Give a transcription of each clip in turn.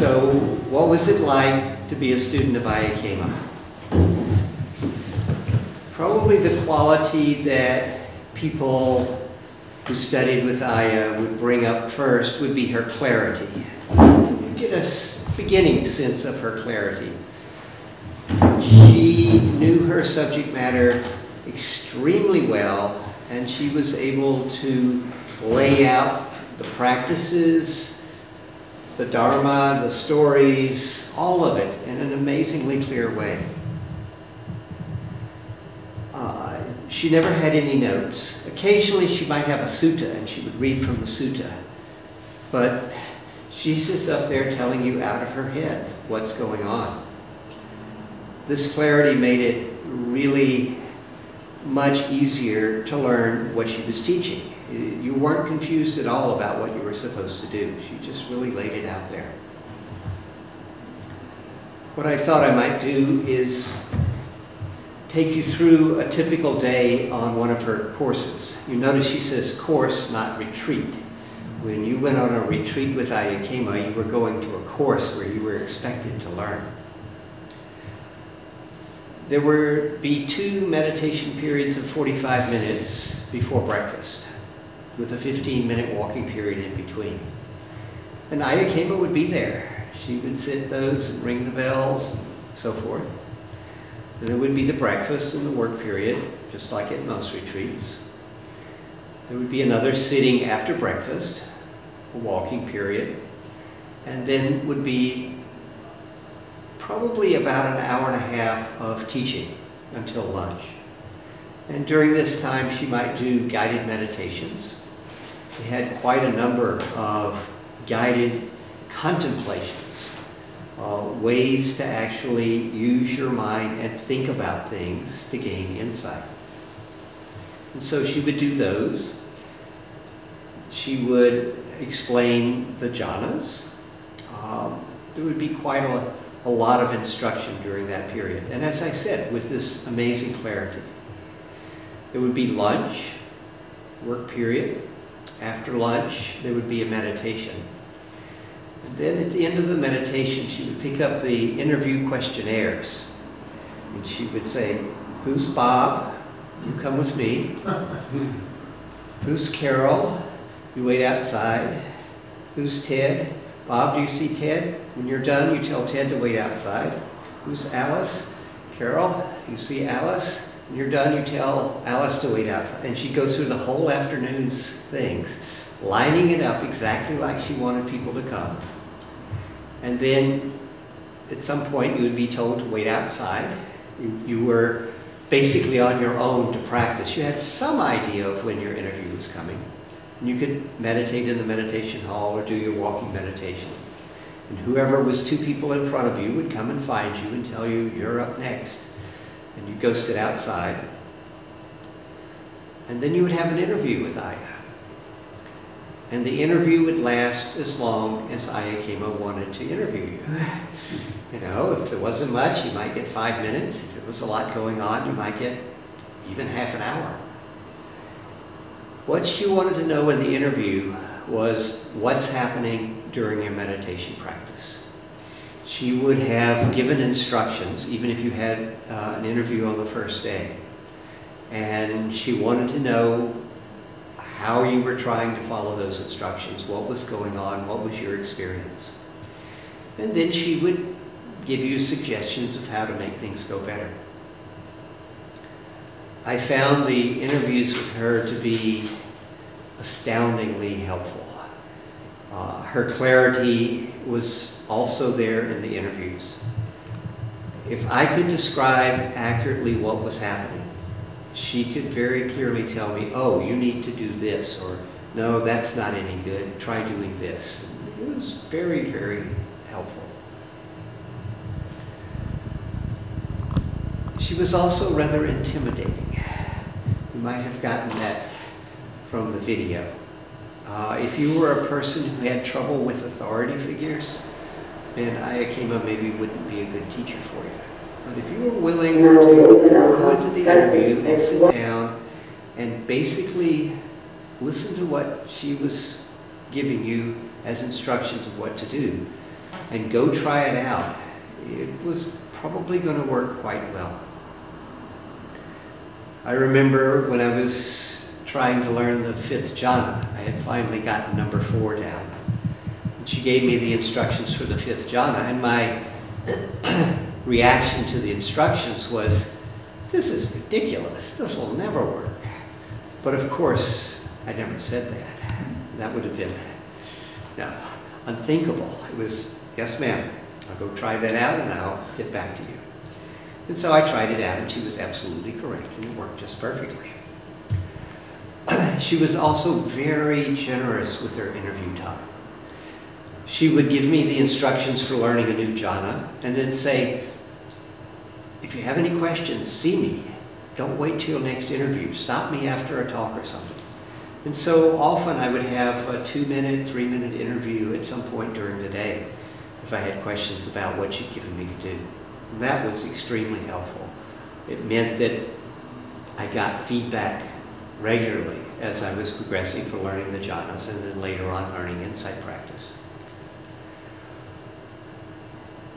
So, what was it like to be a student of Ayya Khema? Probably the quality that people who studied with Ayya would bring up first would be her clarity. You get a beginning sense of her clarity. She knew her subject matter extremely well, and she was able to lay out the practices, the Dharma, the stories, all of it in an amazingly clear way. She never had any notes. Occasionally she might have a sutta and she would read from the sutta. But she's just up there telling you out of her head what's going on. This clarity made it really much easier to learn what she was teaching. You weren't confused at all about what you were supposed to do. She just really laid it out there. What I thought I might do is take you through a typical day on one of her courses. You notice she says course, not retreat. When you went on a retreat with Ayya Khema, you were going to a course where you were expected to learn. There would be 2 meditation periods of 45 minutes before breakfast, with a 15-minute walking period in between. And Ayya Khema would be there. She would sit those and ring the bells and so forth. And there would be the breakfast and the work period, just like at most retreats. There would be another sitting after breakfast, a walking period, and then would be probably about an hour and a half of teaching until lunch. And during this time, she might do guided meditations. She had quite a number of guided contemplations, ways to actually use your mind and think about things to gain insight. And so she would do those. She would explain the jhanas. There would be quite a lot of instruction during that period. And as I said, with this amazing clarity. There would be lunch, work period. After lunch, there would be a meditation. And then at the end of the meditation, she would pick up the interview questionnaires. And she would say, who's Bob? You come with me. Who's Carol? You wait outside. Who's Ted? Bob, do you see Ted? When you're done, you tell Ted to wait outside. Who's Alice? Carol, you see Alice? When you're done, you tell Alice to wait outside. And she'd go through the whole afternoon's things, lining it up exactly like she wanted people to come. And then at some point you would be told to wait outside. You were basically on your own to practice. You had some idea of when your interview was coming. And you could meditate in the meditation hall or do your walking meditation. And whoever was 2 people in front of you would come and find you and tell you, you're up next. And you'd go sit outside. And then you would have an interview with Ayya. And the interview would last as long as Ayya Khema wanted to interview you. You know, if there wasn't much, you might get 5 minutes. If there was a lot going on, you might get even half an hour. What she wanted to know in the interview was what's happening during your meditation practice. She would have given instructions, even if you had an interview on the first day. And she wanted to know how you were trying to follow those instructions, what was going on, what was your experience. And then she would give you suggestions of how to make things go better. I found the interviews with her to be astoundingly helpful. Her clarity was also there in the interviews. If I could describe accurately what was happening, she could very clearly tell me, oh, you need to do this, or no, that's not any good, try doing this. It was very, very helpful. She was also rather intimidating. You might have gotten that from the video. If you were a person who had trouble with authority figures, then Ayya Khema maybe wouldn't be a good teacher for you. But if you were willing to go into the interview and sit down and basically listen to what she was giving you as instructions of what to do, and go try it out, it was probably going to work quite well. I remember when I was trying to learn the 5th jhana, I had finally gotten number 4 down. And she gave me the instructions for the 5th jhana, and my reaction to the instructions was, this is ridiculous, this will never work. But of course, I never said that. That would have been unthinkable. It was, yes ma'am, I'll go try that out and I'll get back to you. And so I tried it out, and she was absolutely correct, and it worked just perfectly. She was also very generous with her interview time. She would give me the instructions for learning a new jhana, and then say, if you have any questions, see me. Don't wait till next interview. Stop me after a talk or something. And so often I would have a 2-minute, 3-minute interview at some point during the day if I had questions about what she'd given me to do. And that was extremely helpful. It meant that I got feedback regularly as I was progressing for learning the jhanas, and then later on learning insight practice.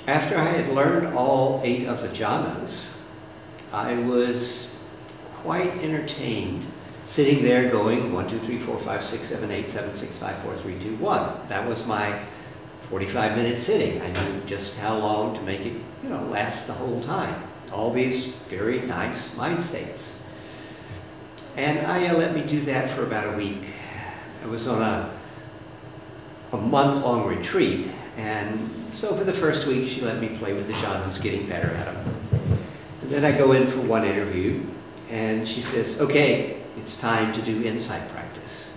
After I had learned all 8 of the jhanas, I was quite entertained sitting there going 1, 2, 3, 4, 5, 6, 7, 8, 7, 6, 5, 4, 3, 2, 1. That was my 45-minute sitting. I knew just how long to make it, last the whole time. All these very nice mind states. And Ayya let me do that for about a week. I was on a month-long retreat, and so for the first week she let me play with the jhanas, getting better at them. And then I go in for one interview, and she says, okay, it's time to do insight practice.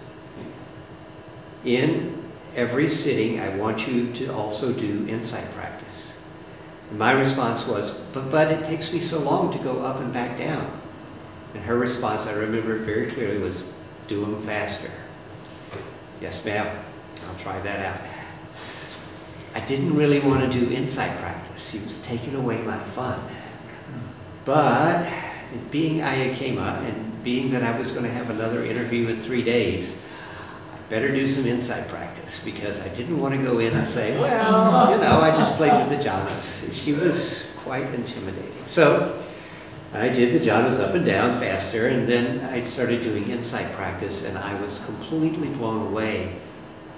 In every sitting, I want you to also do insight practice. And my response was, but it takes me so long to go up and back down. And her response, I remember it very clearly, was, do them faster. Yes, ma'am, I'll try that out. I didn't really want to do insight practice. She was taking away my fun. But being Ayya Khema, and being that I was going to have another interview in 3 days, I better do some insight practice, because I didn't want to go in and say, well, I just played with the jhanas. She was quite intimidating. So I did the jhanas up and down faster, and then I started doing insight practice, and I was completely blown away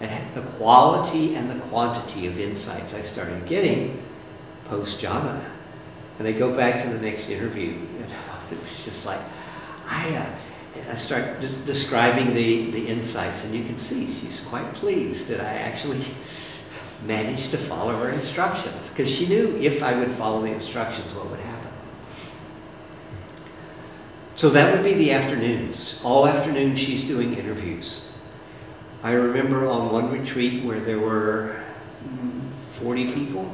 at the quality and the quantity of insights I started getting post-jhana. And I go back to the next interview, and it was just like, I start describing the insights, and you can see she's quite pleased that I actually managed to follow her instructions, because she knew if I would follow the instructions, what would happen. So that would be the afternoons. All afternoon she's doing interviews. I remember on one retreat where there were 40 people,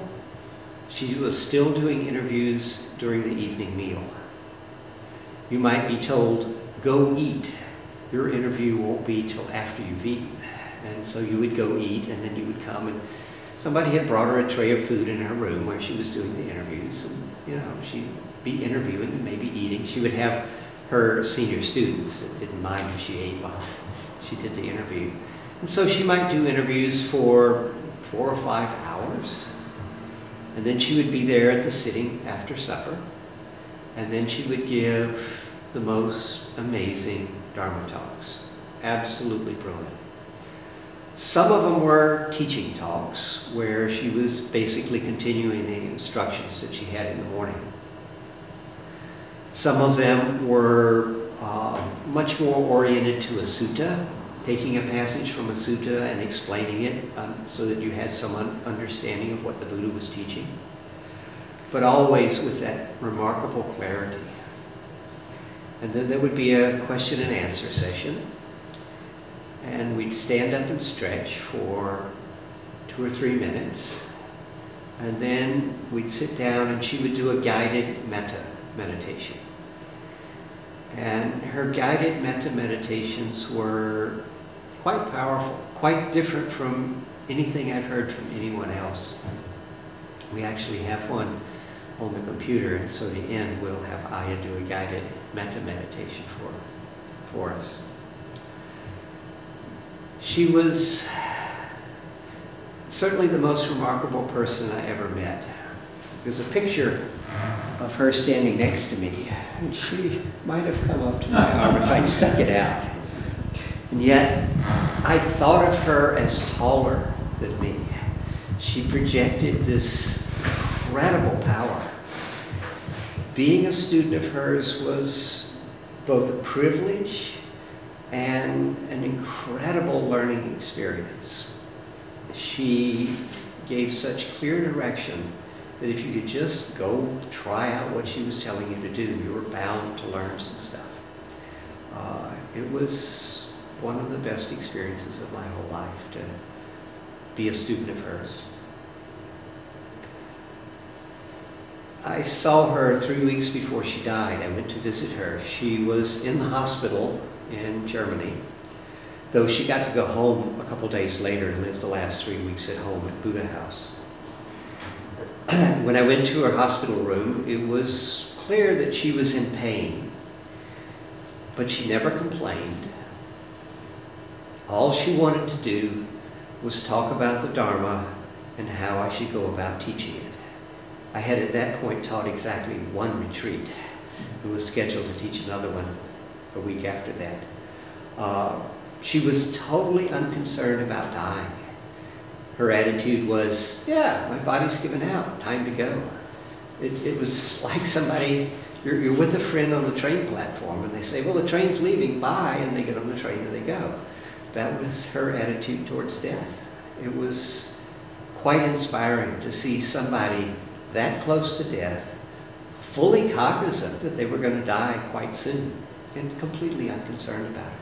she was still doing interviews during the evening meal. You might be told, go eat. Your interview won't be till after you've eaten. And so you would go eat, and then you would come, and somebody had brought her a tray of food in her room where she was doing the interviews. And, she'd be interviewing and maybe eating. She would have her senior students that didn't mind if she ate while she did the interview. And so she might do interviews for 4 or 5 hours. And then she would be there at the sitting after supper. And then she would give the most amazing Dharma talks. Absolutely brilliant. Some of them were teaching talks, where she was basically continuing the instructions that she had in the morning. Some of them were much more oriented to a sutta, taking a passage from a sutta and explaining it so that you had some understanding of what the Buddha was teaching, but always with that remarkable clarity. And then there would be a question and answer session, and we'd stand up and stretch for 2 or 3 minutes, and then we'd sit down and she would do a guided metta meditation. And her guided metta meditations were quite powerful, quite different from anything I've heard from anyone else. We actually have one on the computer, and so at the end we'll have Ayya do a guided metta meditation for us. She was certainly the most remarkable person I ever met. There's a picture of her standing next to me, and she might have come up to my arm if I'd stuck it out. And yet, I thought of her as taller than me. She projected this incredible power. Being a student of hers was both a privilege and an incredible learning experience. She gave such clear direction that if you could just go try out what she was telling you to do, you were bound to learn some stuff. It was one of the best experiences of my whole life to be a student of hers. I saw her 3 weeks before she died. I went to visit her. She was in the hospital in Germany, though she got to go home a couple days later and live the last 3 weeks at home at Buddha House. When I went to her hospital room, it was clear that she was in pain, but she never complained. All she wanted to do was talk about the Dharma and how I should go about teaching it. I had at that point taught exactly one retreat and was scheduled to teach another one a week after that. She was totally unconcerned about dying. Her attitude was, yeah, my body's given out, time to go. It was like somebody, you're with a friend on the train platform and they say, well, the train's leaving, bye, and they get on the train and they go. That was her attitude towards death. It was quite inspiring to see somebody that close to death, fully cognizant that they were going to die quite soon, and completely unconcerned about it.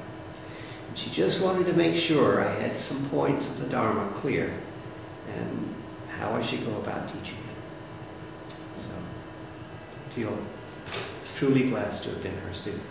And she just wanted to make sure I had some points of the Dharma clear and how I should go about teaching it. So I feel truly blessed to have been her student.